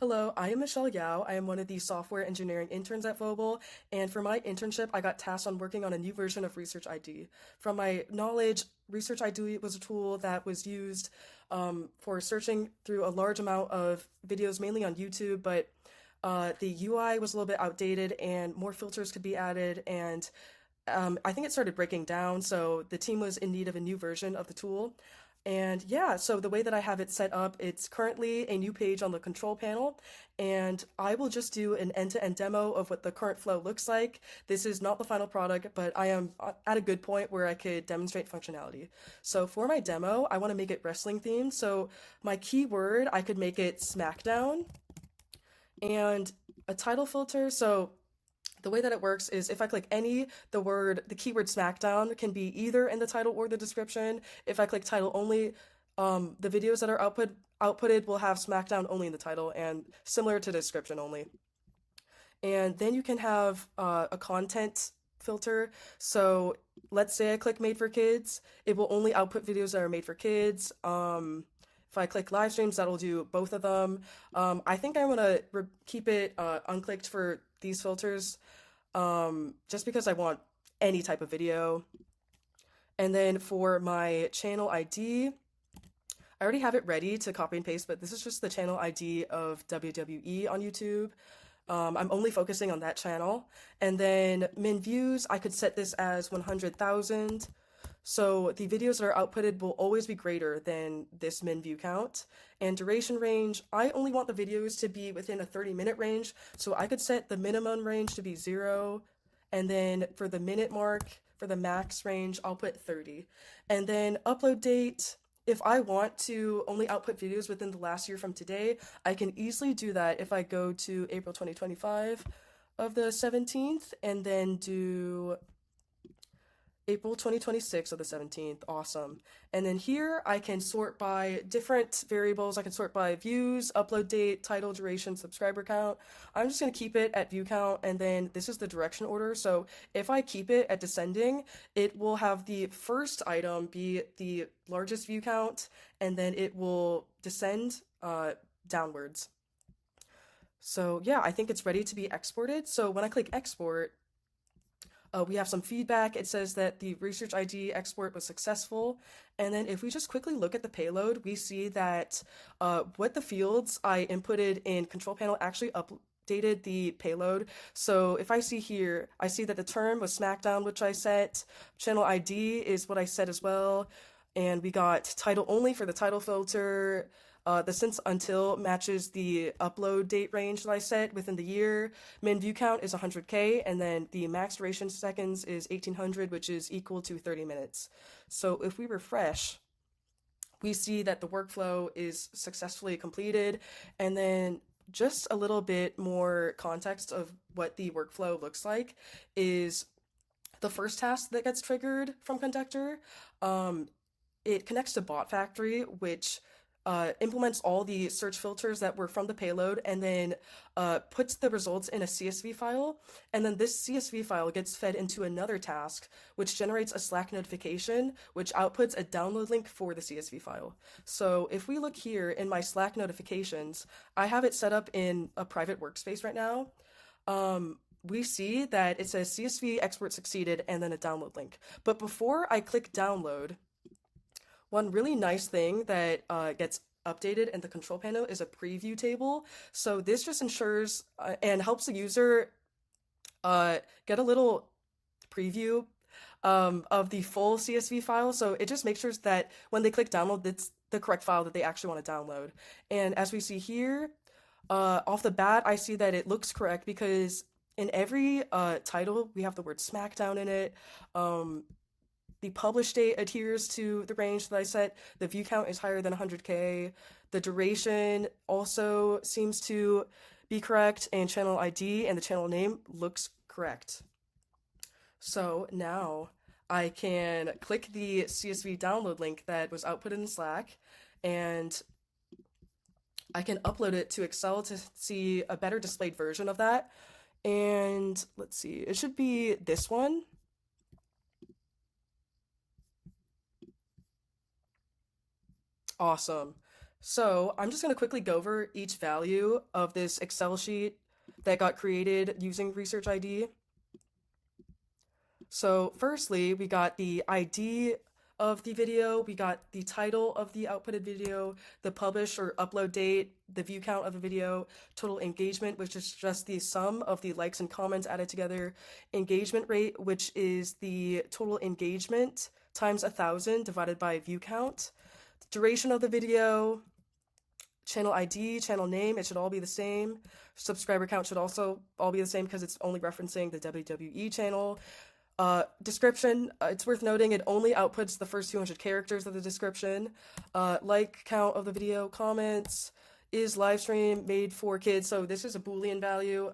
Hello, I am Michelle Yao. I am one of the software engineering interns at Vobel, and for my internship, I got tasked on working on a new version of Research ID. From my knowledge, Research ID was a tool that was used for searching through a large amount of videos, mainly on YouTube, but the UI was a little bit outdated and more filters could be added, and I think it started breaking down, so the team was in need of a new version of the tool. And yeah, so the way that I have it set up, it's currently a new page on the control panel, and I will just do an end-to-end demo of what the current flow looks like. This is not the final product, but I am at a good point where I could demonstrate functionality. So for my demo, I want to make it wrestling themed. So my keyword, I could make it SmackDown and a title filter. So the way that it works is if I click any, the keyword SmackDown can be either in the title or the description. If I click title only, the videos that are outputted will have SmackDown only in the title and similar to description only. And then you can have a content filter. So let's say I click made for kids, it will only output videos that are made for kids. If I click live streams, that'll do both of them. I think I'm gonna keep it unclicked for these filters, just because I want any type of video. And then for my channel ID, I already have it ready to copy and paste, but this is just the channel ID of WWE on YouTube. I'm only focusing on that channel. And then min views, I could set this as 100,000. So the videos that are outputted will always be greater than this min view count. And duration range, I only want the videos to be within a 30-minute range. So I could set the minimum range to be 0. And then for the minute mark, for the max range, I'll put 30. And then upload date, if I want to only output videos within the last year from today, I can easily do that if I go to April 2025 of the 17th and then do April 2026 of the 17th. Awesome. And then here I can sort by different variables. I can sort by views, upload date, title, duration, subscriber count. I'm just going to keep it at view count, and then this is the direction order. So if I keep it at descending, it will have the first item be the largest view count, and then it will descend downwards. So yeah, I think it's ready to be exported. So when I click export, we have some feedback. It says that the Research ID export was successful. And then if we just quickly look at the payload, we see that what the fields I inputted in control panel actually updated the payload. So if I see here, I see that the term was SmackDown, which I set. Channel ID is what I set as well. And we got title only for the title filter. The since until matches the upload date range that I set within the year. Min view count is 100K, and then the max duration seconds is 1800, which is equal to 30 minutes. So if we refresh, we see that the workflow is successfully completed, and then just a little bit more context of what the workflow looks like is the first task that gets triggered from Conductor. It connects to Bot Factory, which implements all the search filters that were from the payload and then puts the results in a CSV file. And then this CSV file gets fed into another task, which generates a Slack notification, which outputs a download link for the CSV file. So if we look here in my Slack notifications, I have it set up in a private workspace right now. We see that it says CSV export succeeded and then a download link. But before I click download, one really nice thing that gets updated in the control panel is a preview table. So this just ensures and helps the user get a little preview of the full CSV file. So it just makes sure that when they click download, it's the correct file that they actually want to download. And as we see here, off the bat, I see that it looks correct because in every title, we have the word SmackDown in it. The publish date adheres to the range that I set. The view count is higher than 100K. The duration also seems to be correct, and channel ID and the channel name looks correct. So now I can click the CSV download link that was output in Slack, and I can upload it to Excel to see a better displayed version of that. And let's see, it should be this one. Awesome. So I'm just going to quickly go over each value of this Excel sheet that got created using Research ID. So firstly, we got the ID of the video, we got the title of the outputted video, the publish or upload date, the view count of the video, total engagement, which is just the sum of the likes and comments added together, engagement rate, which is the total engagement times 1,000 divided by view count, duration of the video, channel ID, channel name, it should all be the same. Subscriber count should also all be the same because it's only referencing the WWE channel. Description, it's worth noting it only outputs the first 200 characters of the description. Like count of the video, comments, is live stream made for kids? So this is a Boolean value.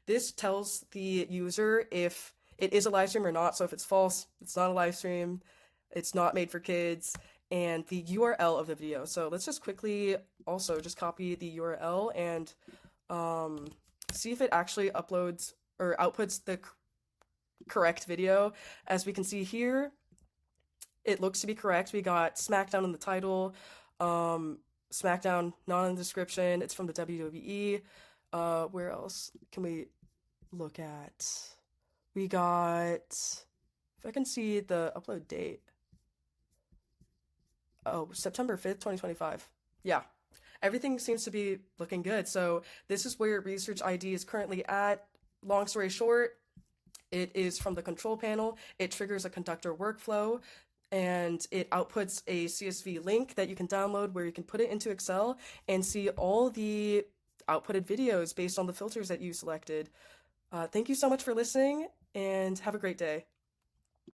This tells the user if it is a live stream or not. So if it's false, it's not a live stream, it's not made for kids, and the URL of the video. So let's just quickly also just copy the URL and see if it actually uploads or outputs the correct video. As we can see here, it looks to be correct. We got SmackDown in the title, SmackDown not in the description. It's from the WWE. Where else can we look at? We got, if I can see the upload date. Oh, September 5th, 2025. Yeah. Everything seems to be looking good. So this is where Research ID is currently at. Long story short, it is from the control panel. It triggers a conductor workflow and it outputs a CSV link that you can download where you can put it into Excel and see all the outputted videos based on the filters that you selected. Thank you so much for listening and have a great day.